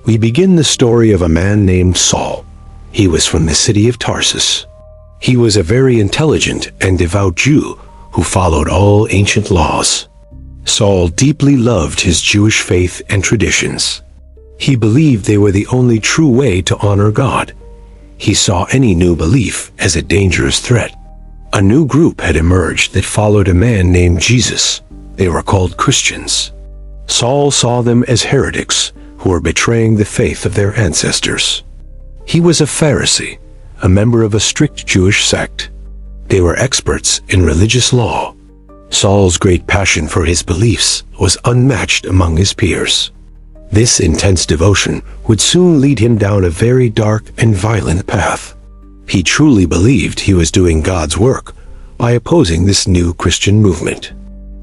We begin the story of a man named Saul. He was from the city of Tarsus. He was a very intelligent and devout Jew who followed all ancient laws. Saul deeply loved his Jewish faith and traditions. He believed they were the only true way to honor God. He saw any new belief as a dangerous threat. A new group had emerged that followed a man named Jesus. They were called Christians. Saul saw them as heretics who were betraying the faith of their ancestors. He was a Pharisee, a member of a strict Jewish sect. They were experts in religious law. Saul's great passion for his beliefs was unmatched among his peers. This intense devotion would soon lead him down a very dark and violent path. He truly believed he was doing God's work by opposing this new Christian movement.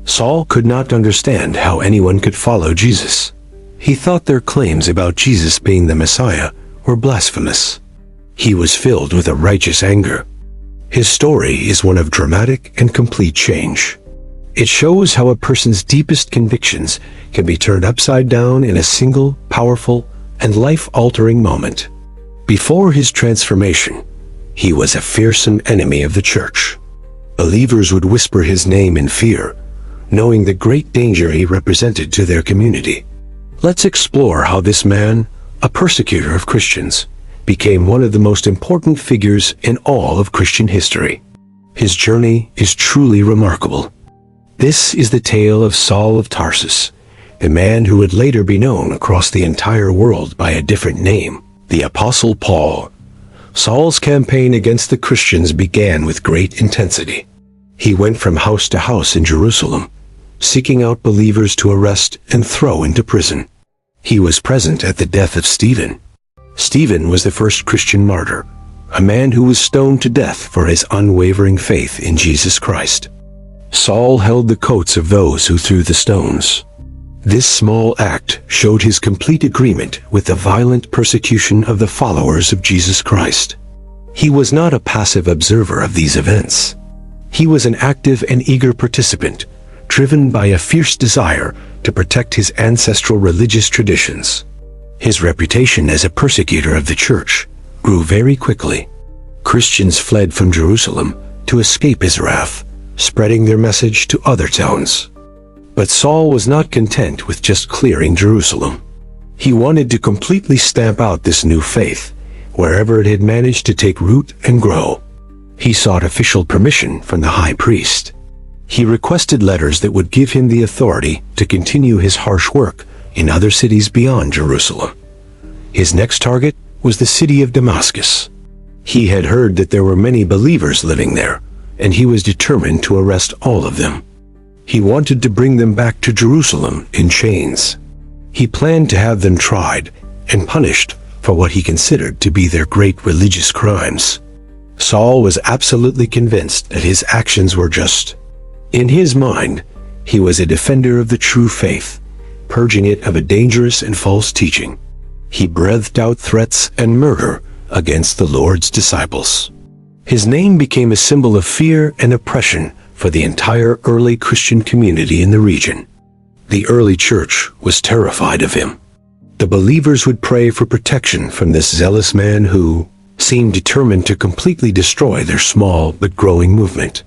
Saul could not understand how anyone could follow Jesus. He thought their claims about Jesus being the Messiah were blasphemous. He was filled with a righteous anger. His story is one of dramatic and complete change. It shows how a person's deepest convictions can be turned upside down in a single, powerful, and life-altering moment. Before his transformation, he was a fearsome enemy of the church. Believers would whisper his name in fear, knowing the great danger he represented to their community. Let's explore how this man, a persecutor of Christians, became one of the most important figures in all of Christian history. His journey is truly remarkable. This is the tale of Saul of Tarsus, a man who would later be known across the entire world by a different name, the Apostle Paul. Saul's campaign against the Christians began with great intensity. He went from house to house in Jerusalem, seeking out believers to arrest and throw into prison. He was present at the death of Stephen. Stephen was the first Christian martyr, a man who was stoned to death for his unwavering faith in Jesus Christ. Saul held the coats of those who threw the stones. This small act showed his complete agreement with the violent persecution of the followers of Jesus Christ. He was not a passive observer of these events. He was an active and eager participant, driven by a fierce desire to protect his ancestral religious traditions. His reputation as a persecutor of the church grew very quickly. Christians fled from Jerusalem to escape his wrath, spreading their message to other towns. But Saul was not content with just clearing Jerusalem. He wanted to completely stamp out this new faith, wherever it had managed to take root and grow. He sought official permission from the high priest. He requested letters that would give him the authority to continue his harsh work in other cities beyond Jerusalem. His next target was the city of Damascus. He had heard that there were many believers living there, and he was determined to arrest all of them. He wanted to bring them back to Jerusalem in chains. He planned to have them tried and punished for what he considered to be their great religious crimes. Saul was absolutely convinced that his actions were just. In his mind, he was a defender of the true faith, purging it of a dangerous and false teaching. He breathed out threats and murder against the Lord's disciples. His name became a symbol of fear and oppression for the entire early Christian community in the region. The early church was terrified of him. The believers would pray for protection from this zealous man who seemed determined to completely destroy their small but growing movement.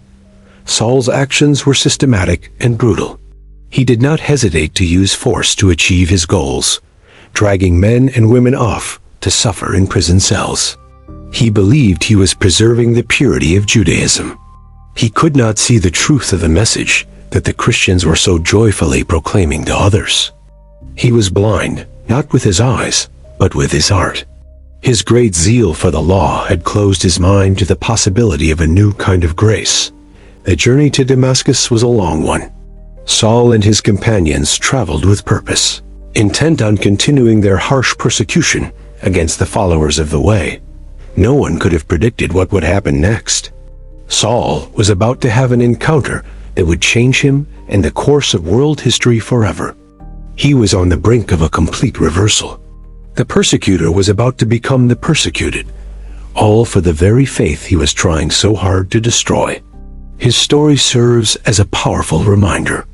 Saul's actions were systematic and brutal. He did not hesitate to use force to achieve his goals, dragging men and women off to suffer in prison cells. He believed he was preserving the purity of Judaism. He could not see the truth of the message that the Christians were so joyfully proclaiming to others. He was blind, not with his eyes, but with his heart. His great zeal for the law had closed his mind to the possibility of a new kind of grace. The journey to Damascus was a long one. Saul and his companions traveled with purpose, intent on continuing their harsh persecution against the followers of the way. No one could have predicted what would happen next. Saul was about to have an encounter that would change him and the course of world history forever. He was on the brink of a complete reversal. The persecutor was about to become the persecuted, all for the very faith he was trying so hard to destroy. His story serves as a powerful reminder.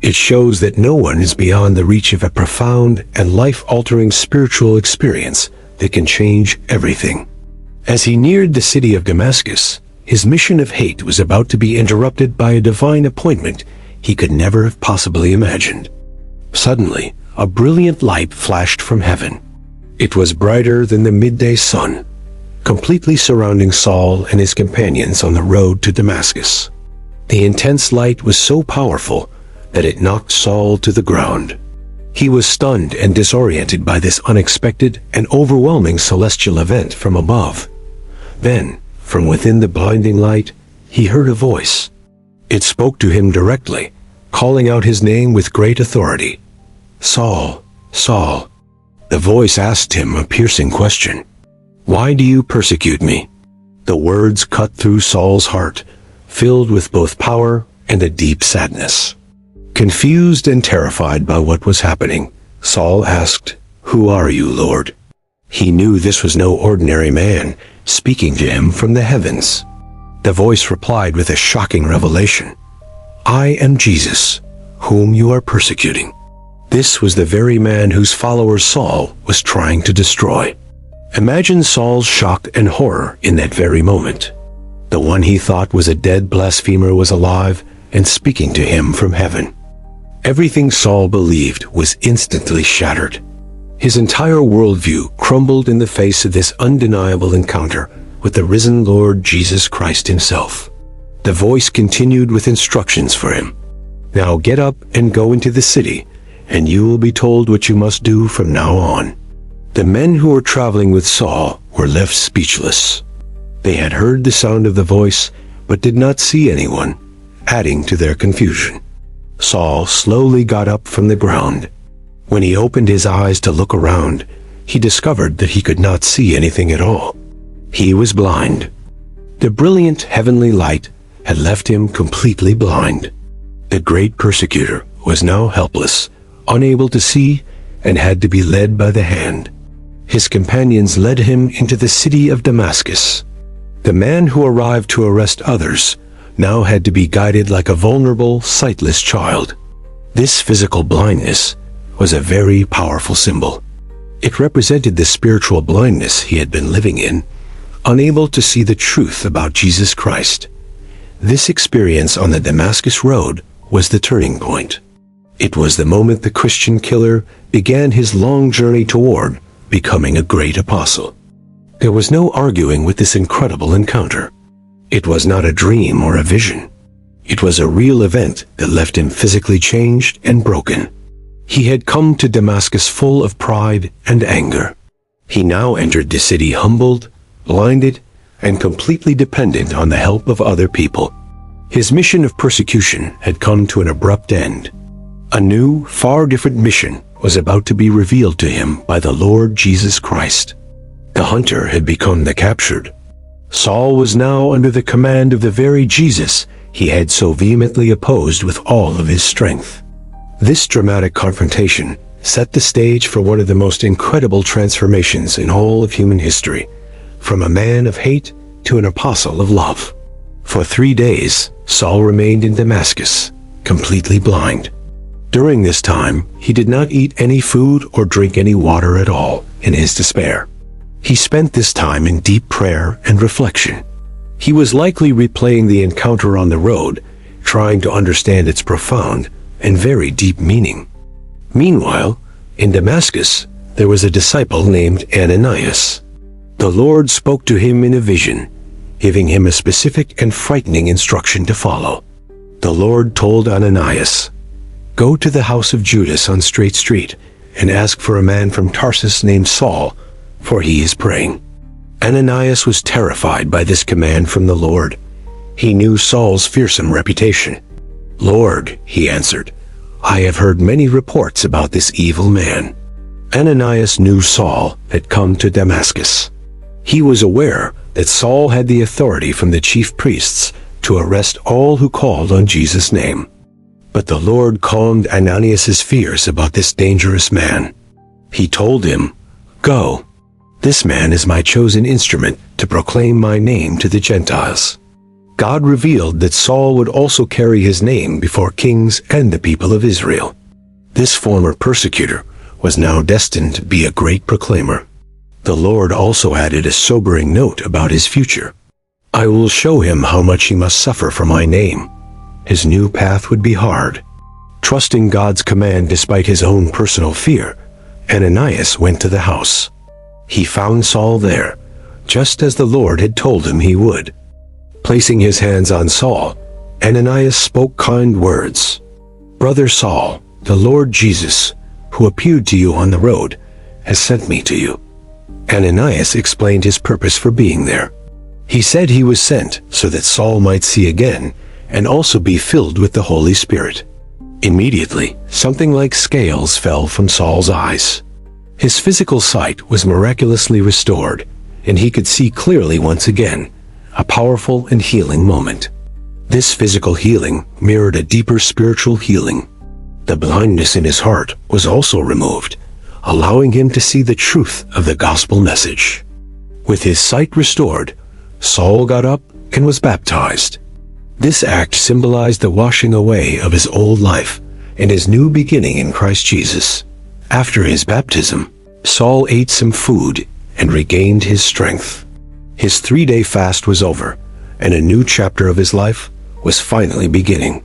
It shows that no one is beyond the reach of a profound and life-altering spiritual experience that can change everything. As he neared the city of Damascus, his mission of hate was about to be interrupted by a divine appointment he could never have possibly imagined. Suddenly, a brilliant light flashed from heaven. It was brighter than the midday sun, completely surrounding Saul and his companions on the road to Damascus. The intense light was so powerful that it knocked Saul to the ground. He was stunned and disoriented by this unexpected and overwhelming celestial event from above. Then, from within the blinding light, he heard a voice. It spoke to him directly, calling out his name with great authority. "Saul, Saul." The voice asked him a piercing question. "Why do you persecute me?" The words cut through Saul's heart, filled with both power and a deep sadness. Confused and terrified by what was happening, Saul asked, "Who are you, Lord?" He knew this was no ordinary man speaking to him from the heavens. The voice replied with a shocking revelation. "I am Jesus, whom you are persecuting." This was the very man whose follower Saul was trying to destroy. Imagine Saul's shock and horror in that very moment. The one he thought was a dead blasphemer was alive and speaking to him from heaven. Everything Saul believed was instantly shattered. His entire worldview crumbled in the face of this undeniable encounter with the risen Lord Jesus Christ himself. The voice continued with instructions for him. "Now get up and go into the city, and you will be told what you must do from now on." The men who were traveling with Saul were left speechless. They had heard the sound of the voice, but did not see anyone, adding to their confusion. Saul slowly got up from the ground. When he opened his eyes to look around, he discovered that he could not see anything at all. He was blind. The brilliant heavenly light had left him completely blind. The great persecutor was now helpless, unable to see, and had to be led by the hand. His companions led him into the city of Damascus. The man who arrived to arrest others now had to be guided like a vulnerable, sightless child. This physical blindness was a very powerful symbol. It represented the spiritual blindness he had been living in, unable to see the truth about Jesus Christ. This experience on the Damascus road was the turning point. It was the moment the Christian killer began his long journey toward becoming a great apostle. There was no arguing with this incredible encounter. It was not a dream or a vision. It was a real event that left him physically changed and broken. He had come to Damascus full of pride and anger. He now entered the city humbled, blinded, and completely dependent on the help of other people. His mission of persecution had come to an abrupt end. A new, far different mission was about to be revealed to him by the Lord Jesus Christ. The hunter had become the captured. Saul was now under the command of the very Jesus he had so vehemently opposed with all of his strength. This dramatic confrontation set the stage for one of the most incredible transformations in all of human history, from a man of hate to an apostle of love. For 3 days, Saul remained in Damascus, completely blind. During this time, he did not eat any food or drink any water at all in his despair. He spent this time in deep prayer and reflection. He was likely replaying the encounter on the road, trying to understand its profound and very deep meaning. Meanwhile, in Damascus, there was a disciple named Ananias. The Lord spoke to him in a vision, giving him a specific and frightening instruction to follow. The Lord told Ananias, "Go to the house of Judas on Straight Street and ask for a man from Tarsus named Saul, for he is praying." Ananias was terrified by this command from the Lord. He knew Saul's fearsome reputation. "Lord," he answered, "I have heard many reports about this evil man." Ananias knew Saul had come to Damascus. He was aware that Saul had the authority from the chief priests to arrest all who called on Jesus' name. But the Lord calmed Ananias' fears about this dangerous man. He told him, "Go. This man is my chosen instrument to proclaim my name to the Gentiles." God revealed that Saul would also carry his name before kings and the people of Israel. This former persecutor was now destined to be a great proclaimer. The Lord also added a sobering note about his future. I will show him how much he must suffer for my name. His new path would be hard. Trusting God's command despite his own personal fear, Ananias went to the house. He found Saul there, just as the Lord had told him he would. Placing his hands on Saul, Ananias spoke kind words. Brother Saul, the Lord Jesus, who appeared to you on the road, has sent me to you. Ananias explained his purpose for being there. He said he was sent so that Saul might see again and also be filled with the Holy Spirit. Immediately, something like scales fell from Saul's eyes. His physical sight was miraculously restored, and he could see clearly once again, a powerful and healing moment. This physical healing mirrored a deeper spiritual healing. The blindness in his heart was also removed, allowing him to see the truth of the gospel message. With his sight restored, Saul got up and was baptized. This act symbolized the washing away of his old life and his new beginning in Christ Jesus. After his baptism, Saul ate some food and regained his strength. His 3-day fast was over, and a new chapter of his life was finally beginning.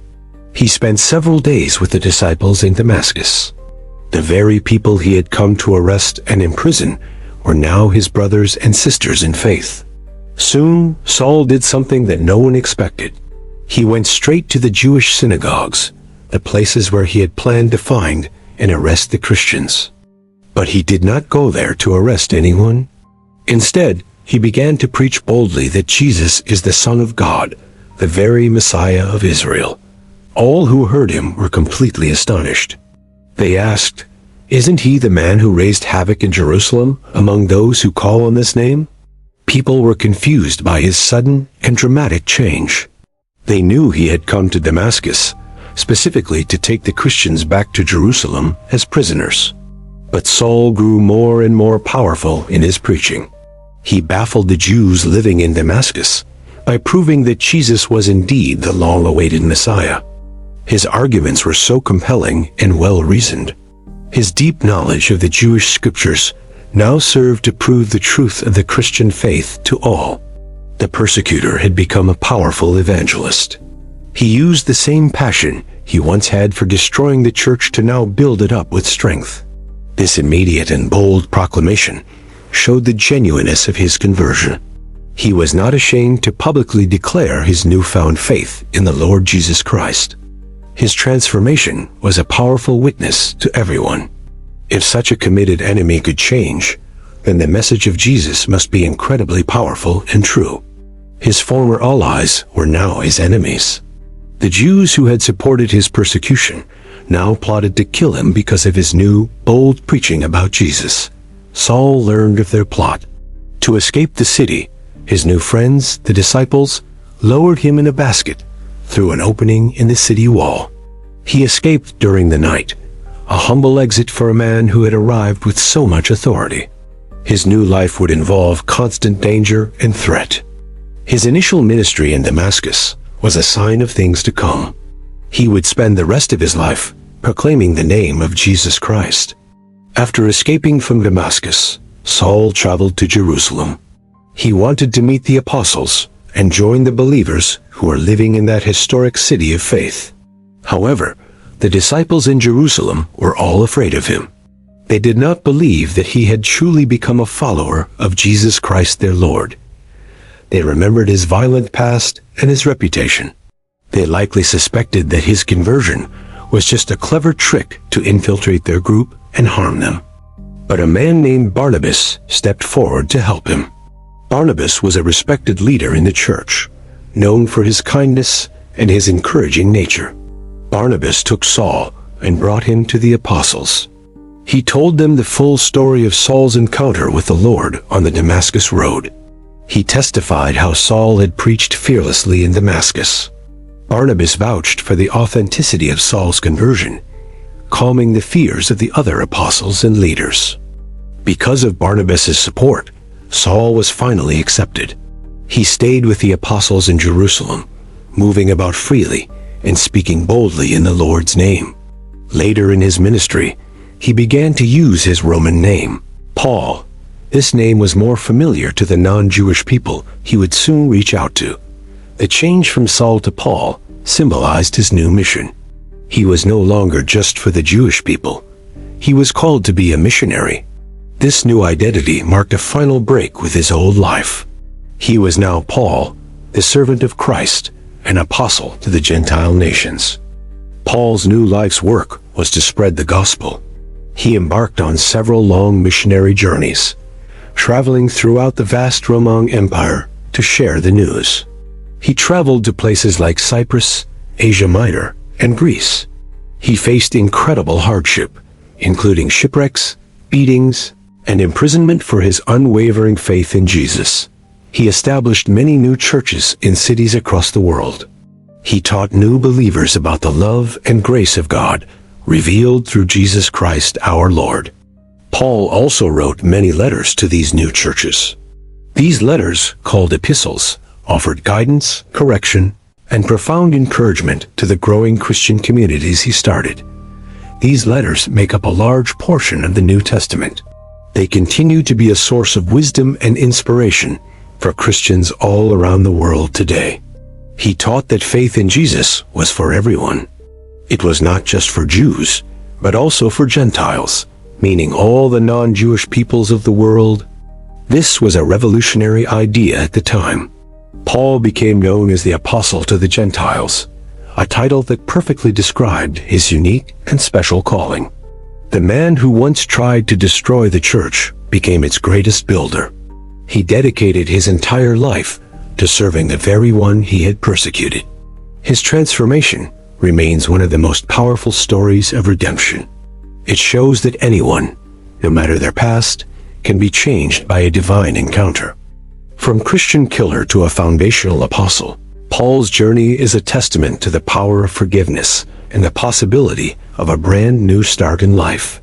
He spent several days with the disciples in Damascus. The very people he had come to arrest and imprison were now his brothers and sisters in faith. Soon, Saul did something that no one expected. He went straight to the Jewish synagogues, the places where he had planned to find and arrest the Christians. But he did not go there to arrest anyone. Instead, he began to preach boldly that Jesus is the Son of God, the very Messiah of Israel. All who heard him were completely astonished. They asked, "Isn't he the man who raised havoc in Jerusalem among those who call on this name?" People were confused by his sudden and dramatic change. They knew he had come to Damascus, specifically to take the Christians back to Jerusalem as prisoners. But Saul grew more and more powerful in his preaching. He baffled the Jews living in Damascus by proving that Jesus was indeed the long-awaited Messiah. His arguments were so compelling and well-reasoned. His deep knowledge of the Jewish scriptures now served to prove the truth of the Christian faith to all. The persecutor had become a powerful evangelist. He used the same passion he once had for destroying the church to now build it up with strength. This immediate and bold proclamation showed the genuineness of his conversion. He was not ashamed to publicly declare his newfound faith in the Lord Jesus Christ. His transformation was a powerful witness to everyone. If such a committed enemy could change, then the message of Jesus must be incredibly powerful and true. His former allies were now his enemies. The Jews who had supported his persecution now plotted to kill him because of his new, bold preaching about Jesus. Saul learned of their plot. To escape the city, his new friends, the disciples, lowered him in a basket through an opening in the city wall. He escaped during the night, a humble exit for a man who had arrived with so much authority. His new life would involve constant danger and threat. His initial ministry in Damascus was a sign of things to come. He would spend the rest of his life proclaiming the name of Jesus Christ. After escaping from Damascus, Saul traveled to Jerusalem. He wanted to meet the apostles and join the believers who were living in that historic city of faith. However, the disciples in Jerusalem were all afraid of him. They did not believe that he had truly become a follower of Jesus Christ their Lord. They remembered his violent past and his reputation. They likely suspected that his conversion was just a clever trick to infiltrate their group and harm them. But a man named Barnabas stepped forward to help him. Barnabas was a respected leader in the church, known for his kindness and his encouraging nature. Barnabas took Saul and brought him to the apostles. He told them the full story of Saul's encounter with the Lord on the Damascus road. He testified how Saul had preached fearlessly in Damascus. Barnabas vouched for the authenticity of Saul's conversion, calming the fears of the other apostles and leaders. Because of Barnabas's support, Saul was finally accepted. He stayed with the apostles in Jerusalem, moving about freely and speaking boldly in the Lord's name. Later in his ministry, he began to use his Roman name, Paul. This name was more familiar to the non-Jewish people he would soon reach out to. The change from Saul to Paul symbolized his new mission. He was no longer just for the Jewish people. He was called to be a missionary. This new identity marked a final break with his old life. He was now Paul, the servant of Christ, an apostle to the Gentile nations. Paul's new life's work was to spread the gospel. He embarked on several long missionary journeys, traveling throughout the vast Roman Empire to share the news. He traveled to places like Cyprus, Asia Minor, and Greece. He faced incredible hardship, including shipwrecks, beatings, and imprisonment for his unwavering faith in Jesus. He established many new churches in cities across the world. He taught new believers about the love and grace of God, revealed through Jesus Christ our Lord. Paul also wrote many letters to these new churches. These letters, called epistles, offered guidance, correction, and profound encouragement to the growing Christian communities he started. These letters make up a large portion of the New Testament. They continue to be a source of wisdom and inspiration for Christians all around the world today. He taught that faith in Jesus was for everyone. It was not just for Jews, but also for Gentiles, meaning all the non-Jewish peoples of the world. This was a revolutionary idea at the time. Paul became known as the Apostle to the Gentiles, a title that perfectly described his unique and special calling. The man who once tried to destroy the church became its greatest builder. He dedicated his entire life to serving the very one he had persecuted. His transformation remains one of the most powerful stories of redemption. It shows that anyone, no matter their past, can be changed by a divine encounter. From Christian killer to a foundational apostle, Paul's journey is a testament to the power of forgiveness and the possibility of a brand new start in life.